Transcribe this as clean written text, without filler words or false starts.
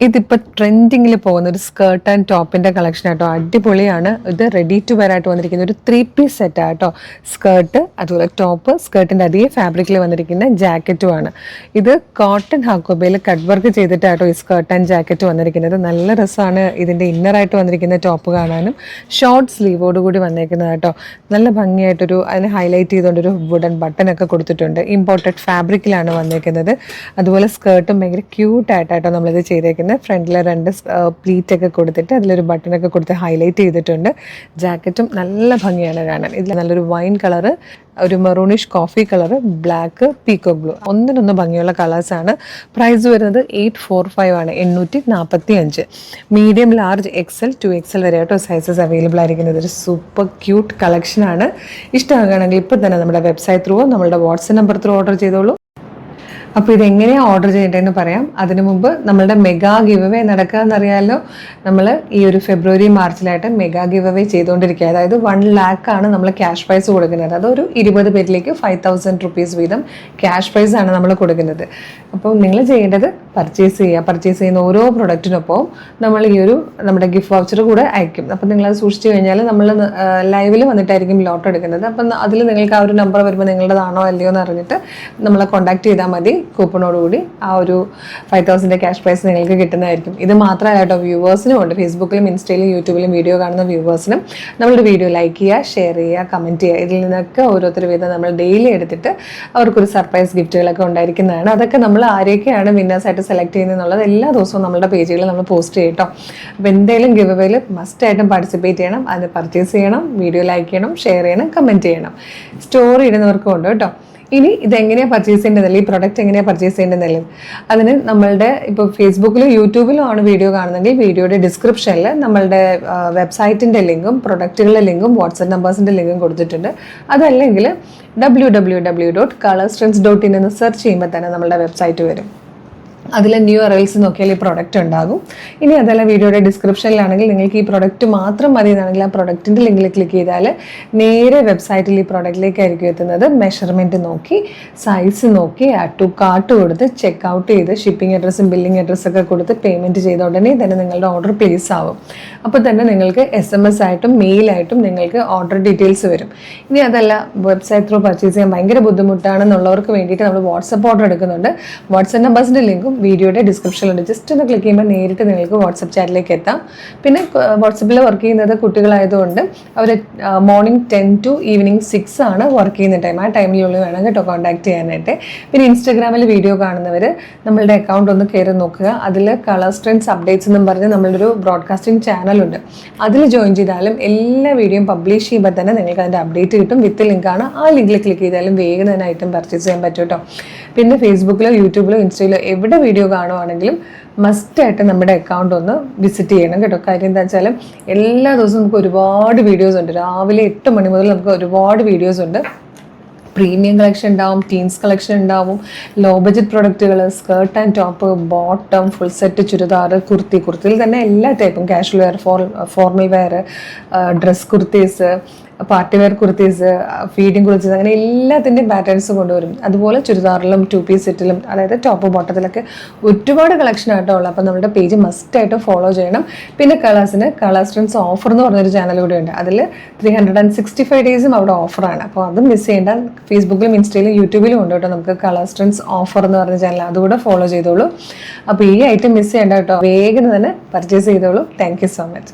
ഇതിപ്പോൾ ട്രെൻഡിങ്ങിൽ പോകുന്ന ഒരു സ്കേർട്ട് ആൻഡ് ടോപ്പിൻ്റെ കളക്ഷൻ ആട്ടോ. അടിപൊളിയാണ്. ഇത് റെഡി ടു വെയർ ആയിട്ട് വന്നിരിക്കുന്ന ഒരു 3 പീസ് സെറ്റ് ആട്ടോ. സ്കേർട്ട്, അതുപോലെ ടോപ്പ്, സ്കേർട്ടിൻ്റെ അതേ ഫാബ്രിക്കിൽ വന്നിരിക്കുന്ന ജാക്കറ്റുമാണ്. ഇത് കോട്ടൺ ഹാക്കോബയിൽ കട്ട് വർക്ക് ചെയ്തിട്ടാട്ടോ ഈ സ്കേർട്ട് ആൻഡ് ജാക്കറ്റ് വന്നിരിക്കുന്നത്. നല്ല രസമാണ് ഇതിൻ്റെ ഇന്നറായിട്ട് വന്നിരിക്കുന്ന ടോപ്പ് കാണാനും. ഷോർട്ട് സ്ലീവോട് കൂടി വന്നേക്കുന്നത് കേട്ടോ. നല്ല ഭംഗിയായിട്ടൊരു അതിനെ ഹൈലൈറ്റ് ചെയ്തുകൊണ്ടൊരു വുഡൻ ബട്ടനൊക്കെ കൊടുത്തിട്ടുണ്ട്. ഇമ്പോർട്ടഡ് ഫാബ്രിക്കിലാണ് വന്നേക്കുന്നത്. അതുപോലെ സ്കേർട്ടും ഭയങ്കര ക്യൂട്ടായിട്ടാട്ടോ നമ്മളിത് ചെയ്തേക്കുന്നത്. ഫ്രണ്ടിൽ 2 പ്ലീറ്റ് ഒക്കെ കൊടുത്തിട്ട് അതിലൊരു ബട്ടണൊക്കെ കൊടുത്ത് ഹൈലൈറ്റ് ചെയ്തിട്ടുണ്ട്. ജാക്കറ്റും നല്ല ഭംഗിയാണ് കാണാൻ. ഇതിൽ നല്ലൊരു വൈൻ കളറ്, ഒരു maroonish coffee colour, black, പീക്കോ blue, ഒന്നിനൊന്ന് ഭംഗിയുള്ള കളേഴ്സാണ്. പ്രൈസ് വരുന്നത് 845 ആണ്, 845. മീഡിയം, ലാർജ്, XL, 2XL വരെ ആയിട്ടോ സൈസസ് അവൈലബിൾ ആയിരിക്കുന്നത്. ഒരു സൂപ്പർ ക്യൂട്ട് കളക്ഷനാണ്. ഇഷ്ടമാകുകയാണെങ്കിൽ ഇപ്പോൾ തന്നെ നമ്മുടെ വെബ്സൈറ്റ് ത്രൂ നമ്മളുടെ വാട്സ്ആപ്പ് നമ്പർ ത്രൂ ഓർഡർ ചെയ്തോളൂ. അപ്പോൾ ഇതെങ്ങനെയാണ് ഓർഡർ ചെയ്യേണ്ടതെന്ന് പറയാം. അതിനു മുമ്പ് നമ്മളുടെ മെഗാ ഗിവ് അവേ നടക്കുക എന്നറിയാമല്ലോ. നമ്മൾ ഈ ഒരു ഫെബ്രുവരി മാർച്ചിലായിട്ട് മെഗാ ഗിവ് അവേ ചെയ്തുകൊണ്ടിരിക്കുക. അതായത് 1 lakh ആണ് നമ്മൾ ക്യാഷ് പ്രൈസ് കൊടുക്കുന്നത്. അതൊരു 20 പേരിലേക്ക് 5000 റുപ്പീസ് വീതം ക്യാഷ് പ്രൈസ് ആണ് നമ്മൾ കൊടുക്കുന്നത്. അപ്പോൾ നിങ്ങൾ ചെയ്യേണ്ടത് പർച്ചേസ് ചെയ്യുന്ന ഓരോ പ്രൊഡക്റ്റിനൊപ്പം നമ്മൾ ഈ ഒരു നമ്മുടെ ഗിഫ്റ്റ് വൗച്ചർ കൂടെ അയക്കും. അപ്പം നിങ്ങളത് സൂക്ഷിച്ചു കഴിഞ്ഞാൽ നമ്മൾ ലൈവിൽ വന്നിട്ടായിരിക്കും ലോട്ട് എടുക്കുന്നത്. അപ്പം അതിൽ നിങ്ങൾക്ക് ആ ഒരു നമ്പർ വരുമ്പോൾ നിങ്ങളുടേതാണോ അല്ലയോ എന്ന് അറിഞ്ഞിട്ട് നമ്മളെ കോൺടാക്ട് ചെയ്താൽ മതി. കൂപ്പണോടുകൂടി ആ ഒരു 5000 ക്യാഷ് പ്രൈസ് നിങ്ങൾക്ക് കിട്ടുന്നതായിരിക്കും. ഇത് മാത്രമല്ല കേട്ടോ, വ്യൂവേഴ്സിനും ഉണ്ട്. ഫേസ്ബുക്കിലും ഇൻസ്റ്റയിലും യൂട്യൂബിലും വീഡിയോ കാണുന്ന വ്യൂവേഴ്സിനും നമ്മളുടെ വീഡിയോ ലൈക്ക് ചെയ്യുക, ഷെയർ ചെയ്യുക, കമൻറ്റ് ചെയ്യുക. ഇതിൽ നിന്നൊക്കെ ഓരോരുത്തർ വീതം നമ്മൾ ഡെയിലി എടുത്തിട്ട് അവർക്കൊരു സർപ്രൈസ് ഗിഫ്റ്റുകളൊക്കെ ഉണ്ടായിരിക്കുന്നതാണ്. അതൊക്കെ നമ്മൾ ആരെയൊക്കെയാണ് വിന്നേഴ്സായിട്ട് സെലക്ട് ചെയ്യുന്നത് എന്നുള്ളത് എല്ലാ ദിവസവും നമ്മുടെ പേജുകളിൽ നമ്മൾ പോസ്റ്റ് ചെയ്യും കേട്ടോ. അപ്പോൾ എന്തെങ്കിലും ഗിവ് അവേയിൽ മസ്റ്റായിട്ടും പാർട്ടിസിപ്പേറ്റ് ചെയ്യണം, അതിന് പർച്ചേസ് ചെയ്യണം, വീഡിയോ ലൈക്ക് ചെയ്യണം, ഷെയർ ചെയ്യണം, കമൻറ്റ് ചെയ്യണം. സ്റ്റോറി ഇടുന്നവർക്കും ഉണ്ട് കേട്ടോ. ഇനി ഇതെങ്ങനെയാണ് പർച്ചേസ് ചെയ്യേണ്ടതല്ലേ, ഈ പ്രൊഡക്റ്റ് എങ്ങനെയാണ് പർച്ചേസ് ചെയ്യേണ്ടതല്ലേ, അതിന് നമ്മളുടെ ഇപ്പോൾ ഫേസ്ബുക്കിലും യൂട്യൂബിലും ആണ് വീഡിയോ കാണുന്നതെങ്കിൽ വീഡിയോയുടെ ഡിസ്ക്രിപ്ഷനിൽ നമ്മളുടെ വെബ്സൈറ്റിൻ്റെ ലിങ്കും പ്രൊഡക്റ്റുകളുടെ ലിങ്കും വാട്സ്ആപ്പ് നമ്പേഴ്സിൻ്റെ ലിങ്കും കൊടുത്തിട്ടുണ്ട്. അതല്ലെങ്കിൽ www.colorstrends.in എന്ന് സെർച്ച് ചെയ്യുമ്പോൾ തന്നെ നമ്മളുടെ വെബ്സൈറ്റ് വരും. അതിൽ ന്യൂ അറൈവൽസ് നോക്കിയാൽ ഈ പ്രൊഡക്റ്റ് ഉണ്ടാകും. ഇനി അതല്ല വീഡിയോയുടെ ഡിസ്ക്രിപ്ഷനിലാണെങ്കിൽ നിങ്ങൾക്ക് ഈ പ്രൊഡക്റ്റ് മാത്രം മതി എന്നാണെങ്കിൽ ആ പ്രൊഡക്റ്റിൻ്റെ ലിങ്കിൽ ക്ലിക്ക് ചെയ്താൽ നേരെ വെബ്സൈറ്റിൽ ഈ പ്രൊഡക്റ്റിലേക്കായിരിക്കും എത്തുന്നത്. മെഷർമെൻറ്റ് നോക്കി, സൈസ് നോക്കി, ആഡ് ടു കാർട്ട് കൊടുത്ത് ചെക്ക് ഔട്ട് ചെയ്ത് ഷിപ്പിംഗ് അഡ്രസ്സും ബില്ലിംഗ് അഡ്രസ്സൊക്കെ കൊടുത്ത് പേയ്മെൻറ്റ് ചെയ്ത ഉടനെ തന്നെ നിങ്ങളുടെ ഓർഡർ പ്ലേസ് ആവും. അപ്പോൾ തന്നെ നിങ്ങൾക്ക് SMS ആയിട്ടും മെയിലായിട്ടും നിങ്ങൾക്ക് ഓർഡർ ഡീറ്റെയിൽസ് വരും. ഇനി അതല്ല വെബ്സൈറ്റ് ത്രൂ പർച്ചേസ് ചെയ്യാൻ ഭയങ്കര ബുദ്ധിമുട്ടാണെന്നുള്ളവർക്ക് വേണ്ടിയിട്ട് നമ്മൾ വാട്സപ്പ് ഓർഡർ എടുക്കുന്നുണ്ട്. വാട്സപ്പ് നമ്പേഴ്സിൻ്റെ ലിങ്കും വീഡിയോയുടെ ഡിസ്ക്രിപ്ഷനിലുണ്ട്. ജസ്റ്റ് ഒന്ന് ക്ലിക്ക് ചെയ്യുമ്പോൾ നേരിട്ട് നിങ്ങൾക്ക് വാട്സപ്പ് ചാറ്റിലേക്ക് എത്താം. പിന്നെ വാട്സപ്പിൽ വർക്ക് ചെയ്യുന്നത് കുട്ടികളായതുകൊണ്ട് അവർ മോർണിംഗ് 10 to ഈവനിങ് 6 ആണ് വർക്ക് ചെയ്യുന്ന ടൈം. ആ ടൈമിനുള്ളിൽ വേണം കേട്ടോ കോൺടാക്ട് ചെയ്യാനായിട്ട്. പിന്നെ ഇൻസ്റ്റാഗ്രാമിൽ വീഡിയോ കാണുന്നവർ നമ്മളുടെ അക്കൗണ്ട് ഒന്ന് കയറി നോക്കുക. അതിൽ കളേഴ്സ് ട്രെൻഡ്സ് അപ്ഡേറ്റ്സ് എന്നും പറഞ്ഞ് നമ്മളുടെ ഒരു ബ്രോഡ്കാസ്റ്റിംഗ് ചാനലുണ്ട്. അതിൽ ജോയിൻ ചെയ്താലും എല്ലാ വീഡിയോയും പബ്ലിഷ് ചെയ്യുമ്പോൾ തന്നെ നിങ്ങൾക്ക് അതിൻ്റെ അപ്ഡേറ്റ് കിട്ടും. വിത്ത് ലിങ്കാണ്. ആ ലിങ്കിൽ ക്ലിക്ക് ചെയ്താലും വേഗം തന്നെ ഐറ്റം പർച്ചേസ് ചെയ്യാൻ പറ്റും കേട്ടോ. പിന്നെ ഫേസ്ബുക്കിലോ യൂട്യൂബിലോ ഇൻസ്റ്റയിലോ എവിടെ വീഡിയോ കാണുവാണെങ്കിലും മസ്റ്റായിട്ട് നമ്മുടെ അക്കൗണ്ട് ഒന്ന് വിസിറ്റ് ചെയ്യണം കേട്ടോ. കാര്യം എന്താ വെച്ചാൽ എല്ലാ ദിവസവും നമുക്ക് ഒരുപാട് വീഡിയോസ് ഉണ്ട്. രാവിലെ 8 മണി മുതൽ നമുക്ക് ഒരുപാട് വീഡിയോസ് ഉണ്ട്. പ്രീമിയം കളക്ഷൻ ഉണ്ടാവും, ടീൻസ് കളക്ഷൻ ഉണ്ടാവും, ലോ ബഡ്ജറ്റ് പ്രൊഡക്റ്റുകൾ, skirt and top, bottom, full set churidar, കുർത്തിയിൽ തന്നെ എല്ലാ ടൈപ്പും, casual wear, formal wear, dress kurtis, party wear kurtis, feeding kurtis, അങ്ങനെ എല്ലാത്തിൻ്റെയും പാറ്റേൺസ് കൊണ്ടുവരും. അതുപോലെ ചുരിദാറിലും 2 പീസ് സെറ്റിലും, അതായത് ടോപ്പ് ബോട്ടത്തിലൊക്കെ ഒരുപാട് കളക്ഷൻ ആയിട്ടോ ഉള്ളത്. അപ്പോൾ നമ്മുടെ പേജ് മസ്റ്റായിട്ട് ഫോളോ ചെയ്യണം. പിന്നെ കളേഴ്സ് ട്രെൻഡ്സ് ഓഫർ എന്ന് പറഞ്ഞൊരു ചാനൽ കൂടെ ഉണ്ട്. അതിൽ 365 ഡേയ്സും അവിടെ ഓഫറാണ്. അപ്പോൾ അതും മിസ് ചെയ്യേണ്ട. ഫേസ്ബുക്കിലും ഇൻസ്റ്റയിലും യൂട്യൂബിലും ഉണ്ട് കേട്ടോ നമുക്ക് കളേഴ്സ് ട്രെൻഡ്സ് ഓഫർ എന്ന് പറഞ്ഞ ചാനൽ. അതുകൂടെ ഫോളോ ചെയ്തോളൂ. അപ്പോൾ ഈ ഐറ്റം മിസ് ചെയ്യേണ്ട കേട്ടോ. വേഗം തന്നെ പർച്ചേസ് ചെയ്തോളൂ. Thank you so much.